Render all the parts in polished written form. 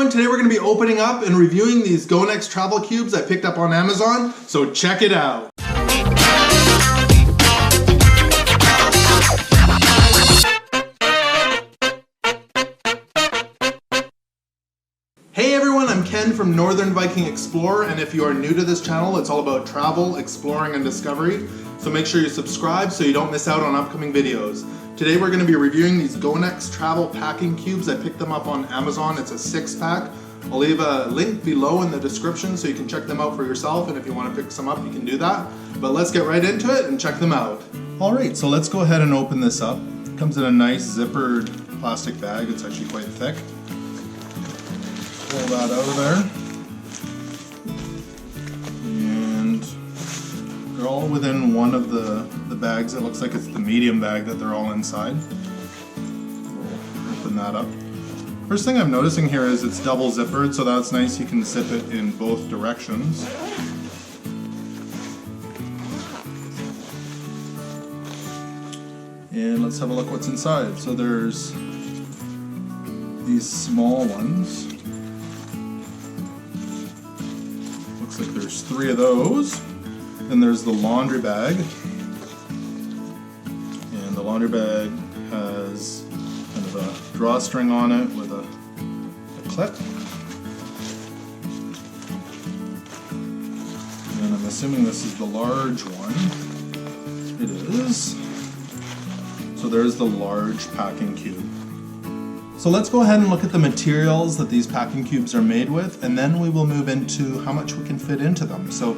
everyone, today we're going to be opening up and reviewing these Gonex travel cubes I picked up on Amazon, so check it out. Hey everyone, I'm Ken from Northern Viking Explorer, and if you are new to this channel, it's all about travel, exploring, and discovery, so make sure you subscribe so you don't miss out on upcoming videos. Today we're going to be reviewing these Gonex travel packing cubes. I picked them up on Amazon. It's a 6-pack. I'll leave a link below in the description so you can check them out for yourself, and if you want to pick some up, you can do that. But let's get right into it and check them out. Alright, so let's go ahead and open this up. It comes in a nice zippered plastic bag. It's actually quite thick. Pull that out of there. And they're all within one of the bags. It looks like it's the medium bag that they're all inside. We'll open that up. First thing I'm noticing here is it's double zippered, so that's nice. You can zip it in both directions. And let's have a look what's inside. So there's these small ones. Looks like there's 3 of those. Then there's the laundry bag. And the laundry bag has kind of a drawstring on it with a clip. And I'm assuming this is the large one. It is. So there's the large packing cube. So let's go ahead and look at the materials that these packing cubes are made with, and then we will move into how much we can fit into them. So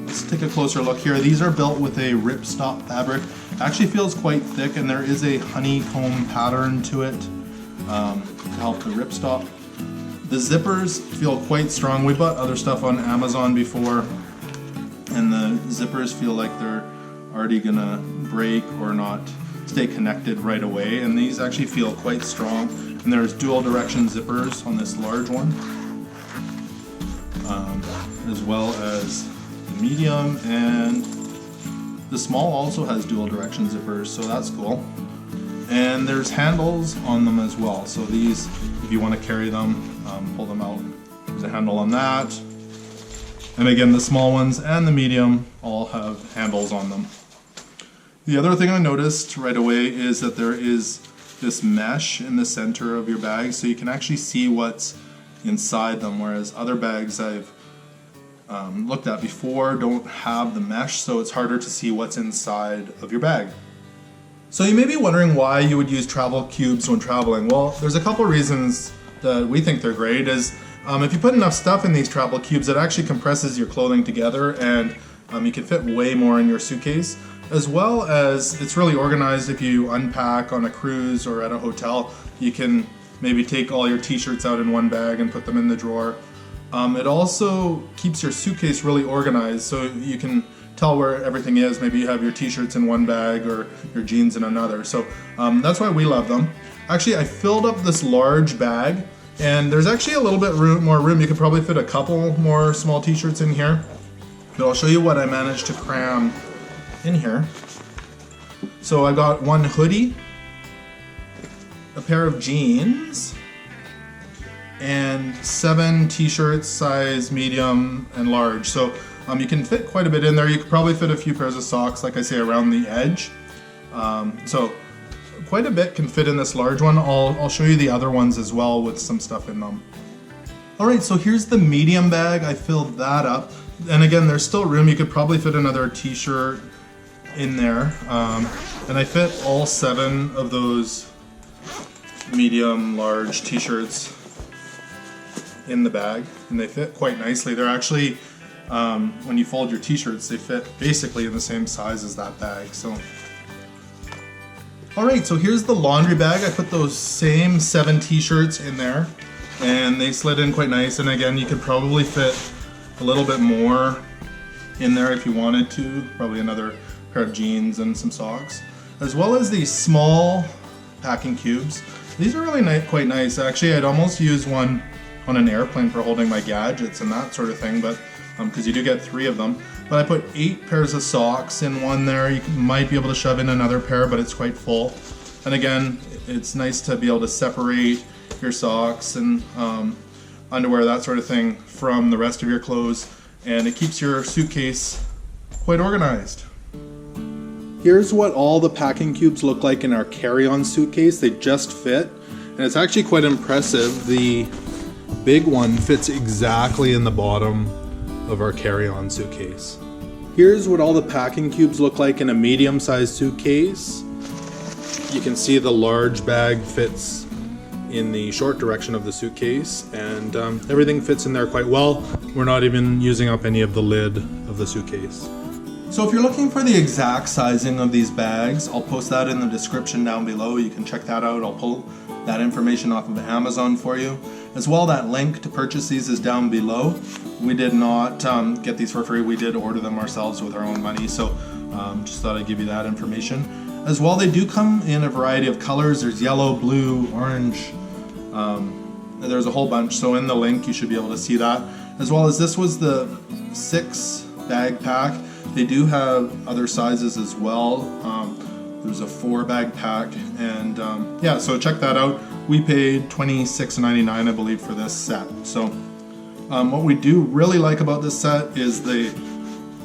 let's take a closer look here. These are built with a RipStop fabric. It actually feels quite thick, and there is a honeycomb pattern to it to help the RipStop. The zippers feel quite strong. We bought other stuff on Amazon before, and the zippers feel like they're already gonna break or not stay connected right away, and these actually feel quite strong. And there's dual direction zippers on this large one, as well as the medium, and the small also has dual direction zippers, so that's cool. And there's handles on them as well, so these, if you want to carry them, pull them out. There's a handle on that, and again the small ones and the medium all have handles on them. The other thing I noticed right away is that there is this mesh in the center of your bag, so you can actually see what's inside them, whereas other bags I've looked at before don't have the mesh, so it's harder to see what's inside of your bag. So you may be wondering why you would use travel cubes when traveling. Well, there's a couple reasons that we think they're great. Is if you put enough stuff in these travel cubes, it actually compresses your clothing together, and you can fit way more in your suitcase. As well as it's really organized. If you unpack on a cruise or at a hotel, you can maybe take all your t-shirts out in one bag and put them in the drawer. It also keeps your suitcase really organized, so you can tell where everything is. Maybe you have your t-shirts in one bag or your jeans in another. So that's why we love them. Actually, I filled up this large bag, and there's actually a little bit more room. You could probably fit a couple more small t-shirts in here. But I'll show you what I managed to cram in here. So I got one hoodie, a pair of jeans, and 7 t-shirts size medium and large. So you can fit quite a bit in there. You could probably fit a few pairs of socks, like I say, around the edge. So quite a bit can fit in this large one. I'll show you the other ones as well with some stuff in them. Alright, so here's the medium bag. I filled that up. And again, there's still room. You could probably fit another t-shirt in there, and I fit all 7 of those medium large t-shirts in the bag, and they fit quite nicely. They're actually, when you fold your t-shirts, they fit basically in the same size as that bag. So alright, so here's the laundry bag. I put those same 7 t-shirts in there, and they slid in quite nice. And again, you could probably fit a little bit more in there if you wanted to, probably another pair of jeans and some socks, as well as these small packing cubes. These are really quite nice. Actually, I'd almost use one on an airplane for holding my gadgets and that sort of thing, but because you do get 3 of them. But I put 8 pairs of socks in one there. You might be able to shove in another pair, but it's quite full. And again, it's nice to be able to separate your socks and underwear, that sort of thing, from the rest of your clothes, and it keeps your suitcase quite organized. Here's what all the packing cubes look like in our carry-on suitcase. They just fit, and it's actually quite impressive. The big one fits exactly in the bottom of our carry-on suitcase. Here's what all the packing cubes look like in a medium-sized suitcase. You can see the large bag fits in the short direction of the suitcase, and everything fits in there quite well. We're not even using up any of the lid of the suitcase. So if you're looking for the exact sizing of these bags, I'll post that in the description down below. You can check that out. I'll pull that information off of Amazon for you. As well, that link to purchase these is down below. We did not get these for free. We did order them ourselves with our own money, so just thought I'd give you that information. As well, they do come in a variety of colors. There's yellow, blue, orange. There's a whole bunch, so in the link you should be able to see that. As well as this was the 6 bag pack. They do have other sizes as well. There's a 4 bag pack, and yeah, so check that out. We paid $26.99, I believe, for this set. So what we do really like about this set is the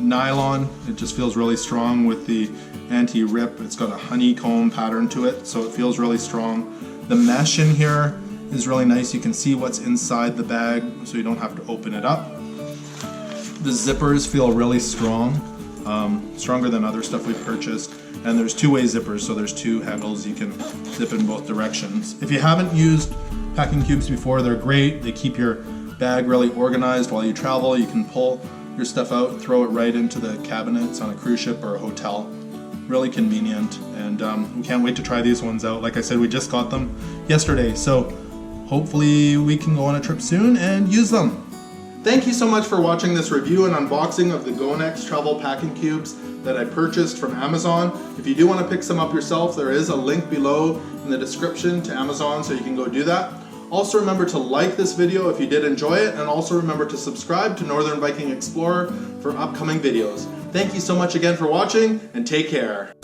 nylon. It just feels really strong with the anti-rip. It's got a honeycomb pattern to it, so it feels really strong. The mesh in here is really nice. You can see what's inside the bag, so you don't have to open it up. The zippers feel really strong, stronger than other stuff we've purchased. And there's 2-way zippers, so there's 2 handles. You can zip in both directions. If you haven't used packing cubes before, they're great. They keep your bag really organized while you travel. You can pull your stuff out and throw it right into the cabinets on a cruise ship or a hotel. Really convenient, and we can't wait to try these ones out. Like I said, we just got them yesterday, so hopefully we can go on a trip soon and use them. Thank you so much for watching this review and unboxing of the Gonex travel packing cubes that I purchased from Amazon. If you do want to pick some up yourself, there is a link below in the description to Amazon, so you can go do that. Also remember to like this video if you did enjoy it, and also remember to subscribe to Northern Viking Explorer for upcoming videos. Thank you so much again for watching, and take care.